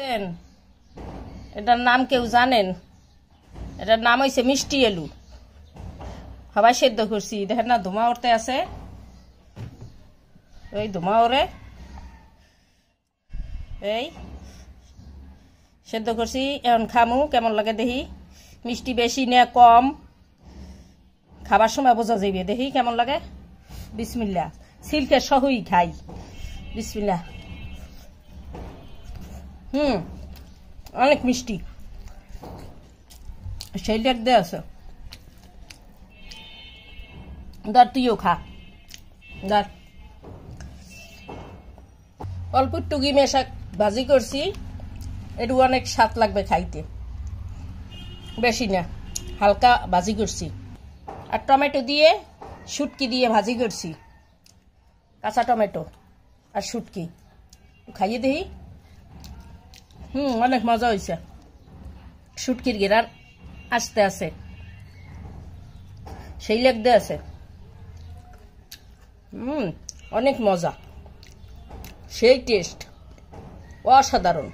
দেখছেন এটার নাম কেউ জানেন? এটার নাম হইছে মিষ্টি আলু। সবাই সেদ্ধ করছি, দেখেন না ধোঁয়া উঠতে আছে, এই ধোঁয়া ওরে এই সেদ্ধ করছি। এখন খামু, কেমন লাগে দেখি। মিষ্টি বেশি না কম খাবার সময় বোঝা যাবে, দেখি কেমন লাগে। বিসমিল্লাহ, সিল্কে সহই খাই। বিসমিল্লাহ। অনেক মিষ্টি, সেই লেগ দিয়ে আছে। ধর তুইও খা, ধর। অল্প টুকি মেশা ভাজি করছি, একটু অনেক স্বাদ লাগবে খাইতে, বেশি না, হালকা ভাজি করছি। আর টমেটো দিয়ে শুটকি দিয়ে ভাজি করছি, কাঁচা টমেটো আর শুটকি। খাইয়ে দেখি। অনেক মজা হয়েছে। শুটকির ঘেরার আসতে আছে, সেই লেগ দিয়ে আছে। অনেক মজা, সেই টেস্ট, অসাধারণ।